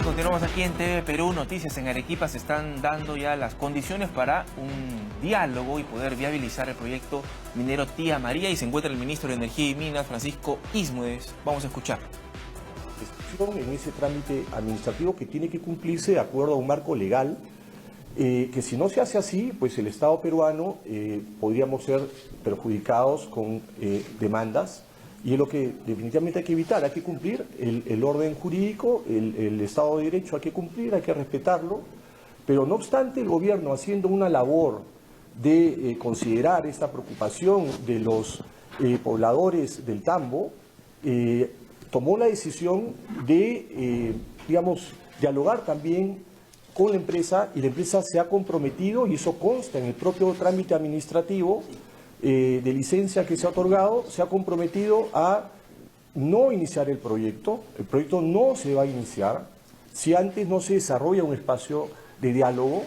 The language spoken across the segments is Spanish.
continuamos aquí en TV Perú Noticias. En Arequipa se están dando ya las condiciones para un diálogo y poder viabilizar el proyecto minero Tía María, y se encuentra el ministro de Energía y Minas, Francisco Ismudes. Vamos a escuchar. En ese trámite administrativo que tiene que cumplirse de acuerdo a un marco legal, que si no se hace así, pues el Estado peruano podríamos ser perjudicados con demandas. Y es lo que definitivamente hay que evitar, hay que cumplir el orden jurídico, el Estado de Derecho hay que cumplir, hay que respetarlo, pero no obstante el gobierno, haciendo una labor de considerar esta preocupación de los pobladores del Tambo, tomó la decisión de, dialogar también con la empresa, y la empresa se ha comprometido, y eso consta en el propio trámite administrativo de licencia que se ha otorgado, se ha comprometido a no iniciar el proyecto no se va a iniciar si antes no se desarrolla un espacio de diálogo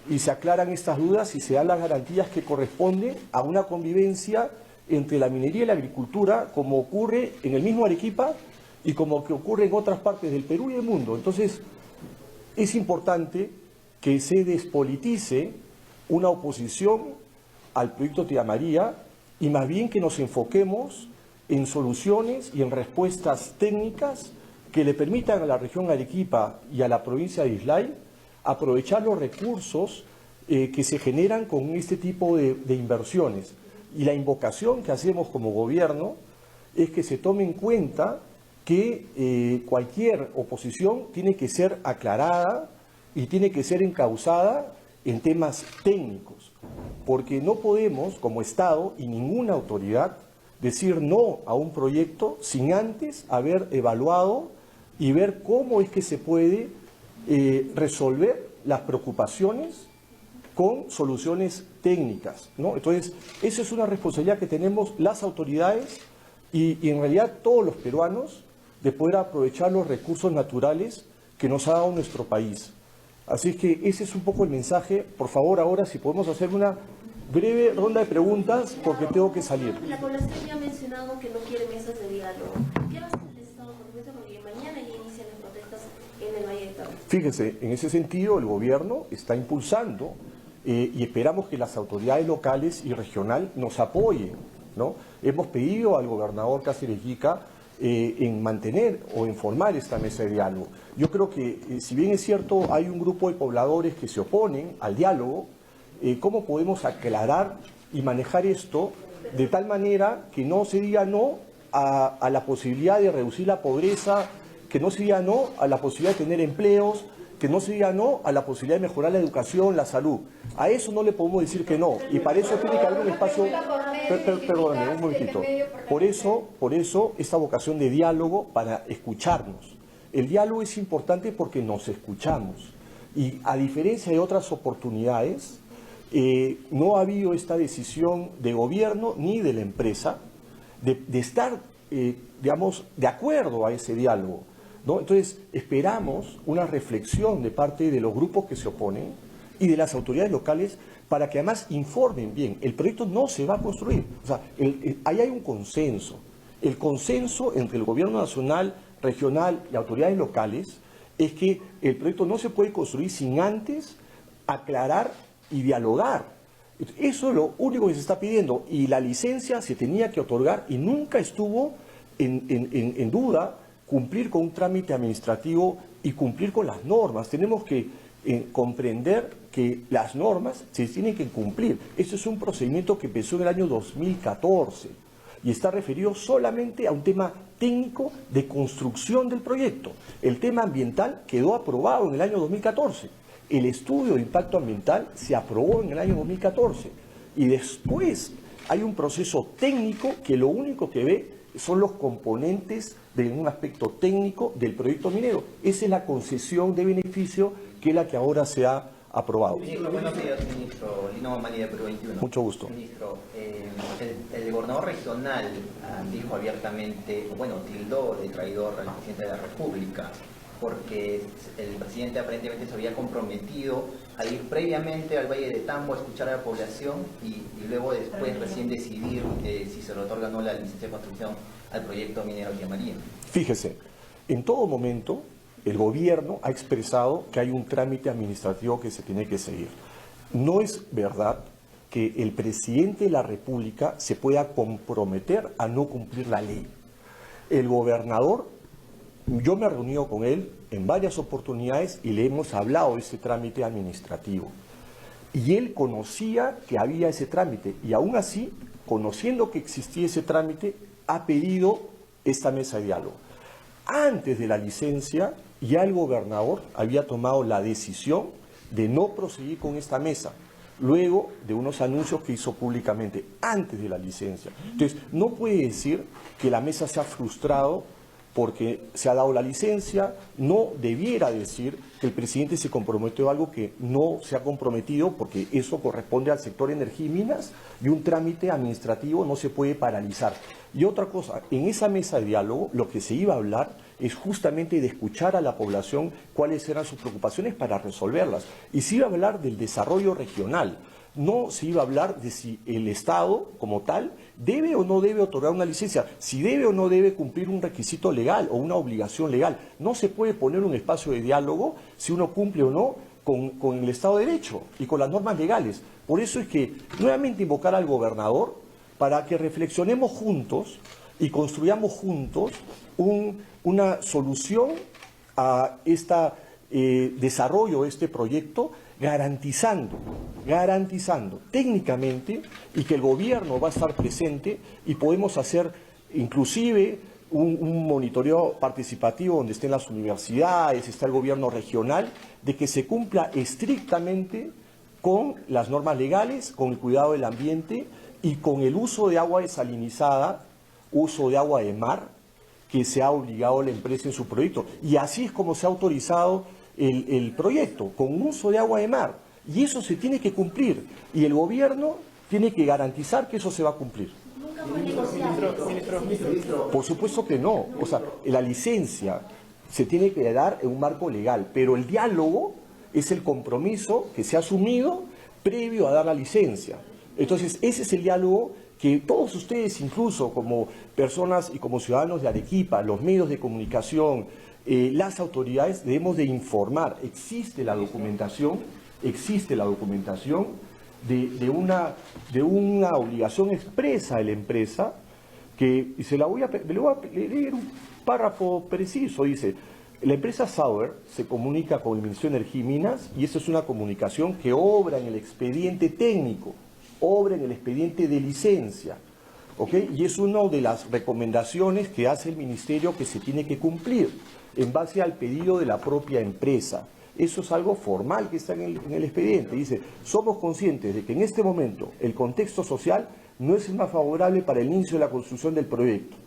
y se aclaran estas dudas y se dan las garantías que corresponden a una convivencia entre la minería y la agricultura, como ocurre en el mismo Arequipa y como que ocurre en otras partes del Perú y del mundo. Entonces, es importante que se despolitice una oposición al proyecto Tía María, y más bien que nos enfoquemos en soluciones y en respuestas técnicas que le permitan a la región Arequipa y a la provincia de Islay aprovechar los recursos que se generan con este tipo de inversiones. Y la invocación que hacemos como gobierno es que se tome en cuenta que cualquier oposición tiene que ser aclarada y tiene que ser encauzada en temas técnicos, porque no podemos, como Estado y ninguna autoridad, decir no a un proyecto sin antes haber evaluado y ver cómo es que se puede resolver las preocupaciones con soluciones técnicas, ¿no? Entonces, esa es una responsabilidad que tenemos las autoridades y en realidad todos los peruanos, de poder aprovechar los recursos naturales que nos ha dado nuestro país. Así que ese es un poco el mensaje. Por favor, ahora si podemos hacer una breve ronda de preguntas, porque tengo que salir. La población ya ha mencionado que no quiere mesas de diálogo. ¿Qué va a hacer el Estado por eso? Porque mañana ya inician las protestas en el Valle de Cauca. Fíjese, en ese sentido el gobierno está impulsando y esperamos que las autoridades locales y regional nos apoyen, ¿no? Hemos pedido al gobernador Cáceres Llica en mantener o en formar esta mesa de diálogo. Yo creo que, si bien es cierto, hay un grupo de pobladores que se oponen al diálogo, ¿cómo podemos aclarar y manejar esto de tal manera que no se diga no a la posibilidad de reducir la pobreza, que no se diga no a la posibilidad de tener empleos, que no se diga no a la posibilidad de mejorar la educación, la salud? A eso no le podemos decir que no, y para eso tiene que haber un espacio. Perdóname, un momentito. Por eso esta vocación de diálogo, para escucharnos. El diálogo es importante porque nos escuchamos, y a diferencia de otras oportunidades, no ha habido esta decisión de gobierno ni de la empresa de estar, de acuerdo a ese diálogo, ¿no? Entonces, esperamos una reflexión de parte de los grupos que se oponen y de las autoridades locales para que además informen bien. El proyecto no se va a construir. O sea, ahí hay un consenso. El consenso entre el gobierno nacional, regional y autoridades locales es que el proyecto no se puede construir sin antes aclarar y dialogar. Eso es lo único que se está pidiendo, y la licencia se tenía que otorgar y nunca estuvo en duda cumplir con un trámite administrativo y cumplir con las normas. Tenemos que comprender que las normas se tienen que cumplir. Eso es un procedimiento que empezó en el año 2014 y está referido solamente a un tema técnico de construcción del proyecto. El tema ambiental quedó aprobado en el año 2014. El estudio de impacto ambiental se aprobó en el año 2014 y después hay un proceso técnico que lo único que ve son los componentes de un aspecto técnico del proyecto minero. Esa es la concesión de beneficio, que es la que ahora se ha aprobado. Ministro, buenos días, ministro. Lino Mamani de Perú 21. Mucho gusto. Ministro, el gobernador regional dijo abiertamente, tildó de traidor al presidente de la República, porque el presidente aparentemente se había comprometido a ir previamente al Valle de Tambo a escuchar a la población y luego después recién decidir si se le otorga o no la licencia de construcción al proyecto minero Tía María. Fíjese, en todo momento el gobierno ha expresado que hay un trámite administrativo que se tiene que seguir. No es verdad que el presidente de la República se pueda comprometer a no cumplir la ley. El gobernador, yo me he reunido con él en varias oportunidades y le hemos hablado de ese trámite administrativo. Y él conocía que había ese trámite y aún así, conociendo que existía ese trámite, ha pedido esta mesa de diálogo. Antes de la licencia, ya el gobernador había tomado la decisión de no proseguir con esta mesa, luego de unos anuncios que hizo públicamente antes de la licencia. Entonces, no puede decir que la mesa se ha frustrado porque se ha dado la licencia, no debiera decir que el presidente se comprometió a algo que no se ha comprometido, porque eso corresponde al sector energía y minas, y un trámite administrativo no se puede paralizar. Y otra cosa, en esa mesa de diálogo lo que se iba a hablar es justamente de escuchar a la población cuáles eran sus preocupaciones para resolverlas. Y se iba a hablar del desarrollo regional. No se iba a hablar de si el Estado, como tal, debe o no debe otorgar una licencia, si debe o no debe cumplir un requisito legal o una obligación legal. No se puede poner un espacio de diálogo si uno cumple o no con el Estado de Derecho y con las normas legales. Por eso es que nuevamente invocar al gobernador para que reflexionemos juntos y construyamos juntos una solución a este desarrollo de este proyecto, garantizando técnicamente, y que el gobierno va a estar presente y podemos hacer inclusive un monitoreo participativo donde estén las universidades, está el gobierno regional, de que se cumpla estrictamente con las normas legales, con el cuidado del ambiente y con el uso de agua desalinizada, uso de agua de mar, que se ha obligado a la empresa en su proyecto. Y así es como se ha autorizado el proyecto, con uso de agua de mar. Y eso se tiene que cumplir. Y el gobierno tiene que garantizar que eso se va a cumplir. Nunca fue negociado. Por supuesto que no. O sea, la licencia se tiene que dar en un marco legal, pero el diálogo es el compromiso que se ha asumido previo a dar la licencia. Entonces, ese es el diálogo que todos ustedes, incluso como personas y como ciudadanos de Arequipa, los medios de comunicación, las autoridades, debemos de informar. Existe la documentación de una obligación expresa de la empresa, que, y le voy a leer un párrafo preciso, dice: la empresa Sauer se comunica con el Ministerio de Energía y Minas, y esa es una comunicación que obra en el expediente técnico, obra en el expediente de licencia, ¿ok? Y es una de las recomendaciones que hace el Ministerio que se tiene que cumplir en base al pedido de la propia empresa. Eso es algo formal que está en el expediente. Dice: somos conscientes de que en este momento el contexto social no es el más favorable para el inicio de la construcción del proyecto.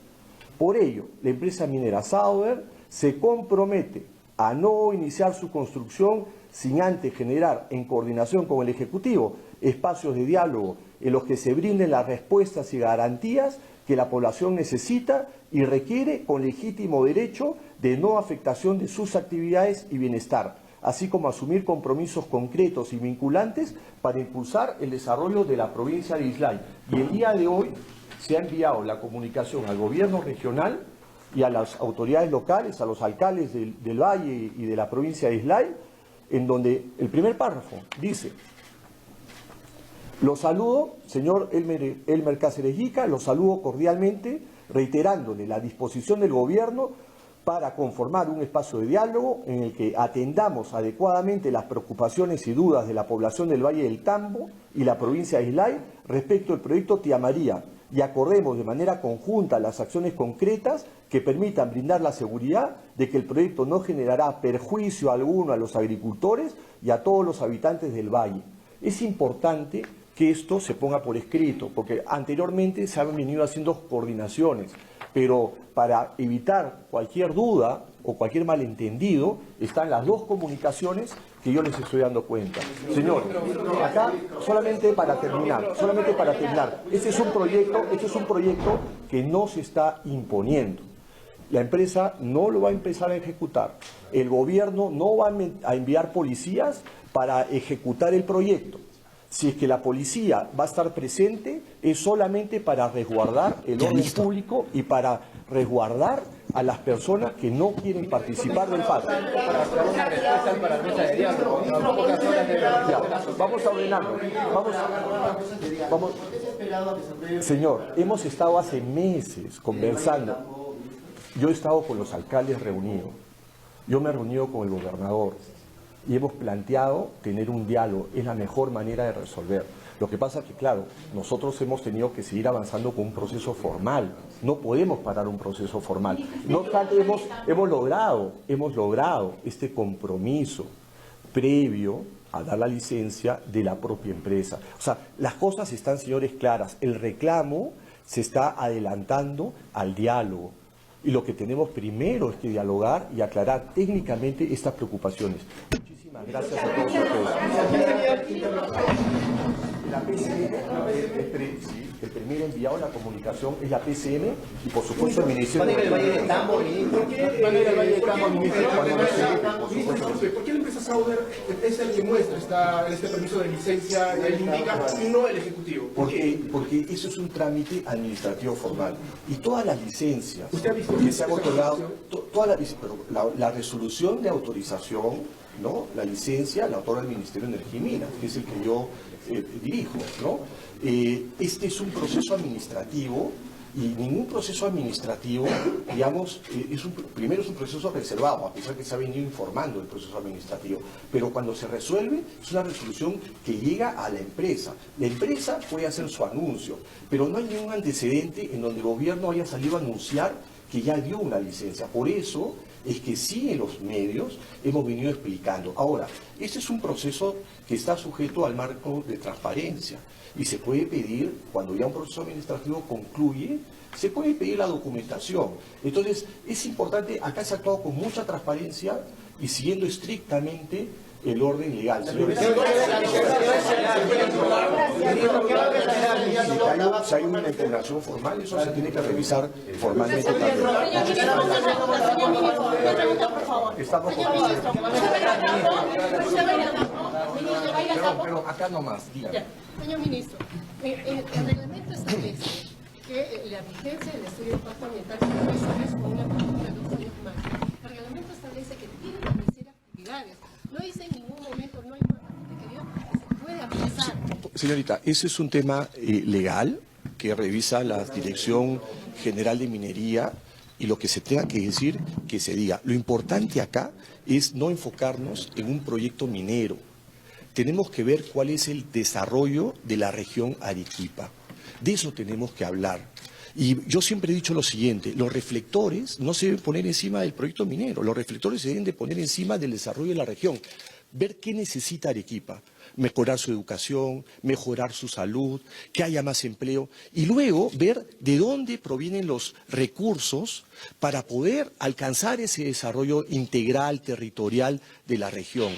Por ello, la empresa minera Sauer se compromete a no iniciar su construcción sin antes generar, en coordinación con el Ejecutivo, espacios de diálogo en los que se brinden las respuestas y garantías que la población necesita y requiere con legítimo derecho de no afectación de sus actividades y bienestar, así como asumir compromisos concretos y vinculantes para impulsar el desarrollo de la provincia de Islay. Y el día de hoy se ha enviado la comunicación al gobierno regional y a las autoridades locales, a los alcaldes del Valle y de la provincia de Islay, en donde el primer párrafo dice: lo saludo, señor Elmer Cáceres Yica, lo saludo cordialmente, reiterándole la disposición del gobierno para conformar un espacio de diálogo en el que atendamos adecuadamente las preocupaciones y dudas de la población del Valle del Tambo y la provincia de Islay respecto al proyecto Tía María, y acordemos de manera conjunta las acciones concretas que permitan brindar la seguridad de que el proyecto no generará perjuicio alguno a los agricultores y a todos los habitantes del valle. Es importante que esto se ponga por escrito, porque anteriormente se han venido haciendo coordinaciones, pero para evitar cualquier duda o cualquier malentendido, están las dos comunicaciones que yo les estoy dando cuenta. Señor, acá solamente para terminar, este es un proyecto que no se está imponiendo. La empresa no lo va a empezar a ejecutar. El gobierno no va a enviar policías para ejecutar el proyecto. Si es que la policía va a estar presente, es solamente para resguardar el orden público y para resguardar a las personas que no quieren participar del pacto. Ya, vamos a ordenarlo. Señor, hemos estado hace meses conversando. Yo he estado con los alcaldes reunidos. Yo me he reunido con el gobernador y hemos planteado tener un diálogo. Es la mejor manera de resolver. Lo que pasa es que, claro, nosotros hemos tenido que seguir avanzando con un proceso formal. No podemos parar un proceso formal. No obstante, hemos logrado este compromiso previo a dar la licencia de la propia empresa. O sea, las cosas están, señores, claras. El reclamo se está adelantando al diálogo. Y lo que tenemos primero es que dialogar y aclarar técnicamente estas preocupaciones. Muchísimas gracias a todos ustedes. La PCM, el primer enviado a la comunicación es la PCM y por supuesto el Ministerio del Valle de Tambo. ¿Por qué la empresa Sauber es el que muestra este permiso de licencia, él indica, y no el Ejecutivo? Porque eso es un trámite administrativo formal. Y todas las licencias ¿Usted ha visto que se han otorgado, la resolución de autorización, ¿no? La licencia la otorga el Ministerio de Energía y Minas, que es el que yo dirijo, ¿no? Este es un proceso administrativo y ningún proceso administrativo, digamos, primero es un proceso reservado, a pesar que se ha venido informando del proceso administrativo, pero cuando se resuelve es una resolución que llega a la empresa. La empresa puede hacer su anuncio, pero no hay ningún antecedente en donde el gobierno haya salido a anunciar que ya dio una licencia. Por eso es que sí, en los medios hemos venido explicando. Ahora, este es un proceso que está sujeto al marco de transparencia y se puede pedir, cuando ya un proceso administrativo concluye, se puede pedir la documentación. Entonces, es importante, acá se ha actuado con mucha transparencia y siguiendo estrictamente el orden legal. Señores, si hay una impugnación formal, eso se tiene que revisar formalmente también. Estamos pero acá nomás, dígame. Señor ministro, el reglamento establece que la vigencia del estudio de impacto ambiental es con una práctica de 2 años más. El reglamento establece que tiene que iniciar actividades. No dice en ningún momento, no hay que se puede avanzar. Señorita, ese es un tema legal que revisa la Dirección General de Minería y lo que se tenga que decir, que se diga. Lo importante acá es no enfocarnos en un proyecto minero. Tenemos que ver cuál es el desarrollo de la región Arequipa. De eso tenemos que hablar. Y yo siempre he dicho lo siguiente, los reflectores no se deben poner encima del proyecto minero, los reflectores se deben de poner encima del desarrollo de la región. Ver qué necesita Arequipa, mejorar su educación, mejorar su salud, que haya más empleo y luego ver de dónde provienen los recursos para poder alcanzar ese desarrollo integral, territorial de la región.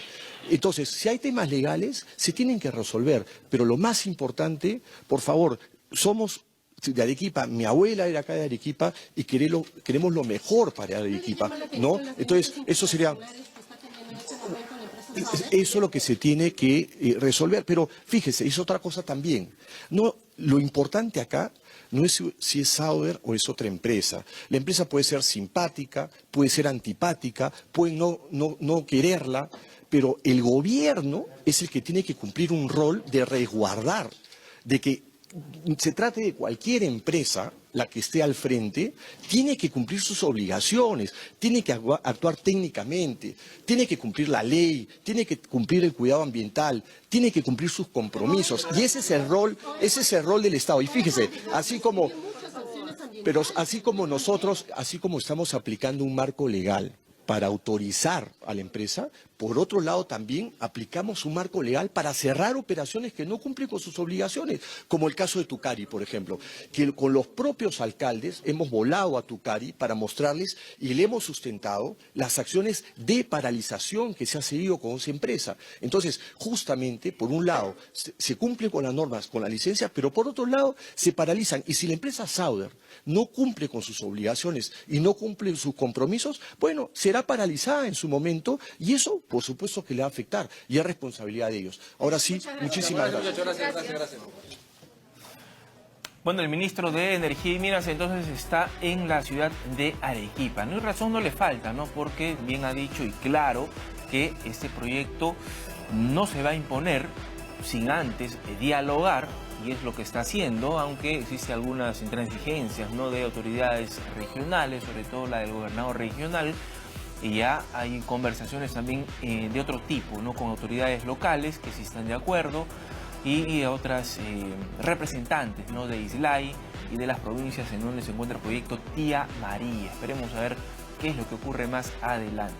Entonces, si hay temas legales, se tienen que resolver, pero lo más importante, por favor, somos de Arequipa, mi abuela era acá de Arequipa y queremos lo mejor para Arequipa, ¿no? Entonces, eso sería... Eso es lo que se tiene que resolver, pero fíjese, es otra cosa también. No, lo importante acá no es si es Sauber o es otra empresa. La empresa puede ser simpática, puede ser antipática, puede no quererla, pero el gobierno es el que tiene que cumplir un rol de resguardar, de que se trate de cualquier empresa, la que esté al frente, tiene que cumplir sus obligaciones, tiene que actuar técnicamente, tiene que cumplir la ley, tiene que cumplir el cuidado ambiental, tiene que cumplir sus compromisos. Y ese es el rol del Estado. Y fíjese, así como nosotros, así como estamos aplicando un marco legal para autorizar a la empresa, por otro lado también aplicamos un marco legal para cerrar operaciones que no cumplen con sus obligaciones, como el caso de Tucari, por ejemplo, que con los propios alcaldes hemos volado a Tucari para mostrarles y le hemos sustentado las acciones de paralización que se ha seguido con esa empresa. Entonces, justamente, por un lado, se cumple con las normas, con la licencia, pero por otro lado, se paralizan. Y si la empresa Sauber no cumple con sus obligaciones y no cumple sus compromisos, bueno, será paralizada en su momento y eso, por supuesto, que le va a afectar y es responsabilidad de ellos. Ahora sí, muchísimas gracias. Bueno, el ministro de Energía y Minas entonces está en la ciudad de Arequipa. No hay razón, no le falta, ¿no? Porque bien ha dicho y claro que este proyecto no se va a imponer sin antes dialogar, y es lo que está haciendo, aunque existen algunas intransigencias, ¿no?, de autoridades regionales, sobre todo la del gobernador regional, y ya hay conversaciones también de otro tipo, ¿no?, con autoridades locales que sí están de acuerdo, y otras representantes, ¿no?, de Islay y de las provincias en donde se encuentra el proyecto Tía María. Esperemos a ver qué es lo que ocurre más adelante.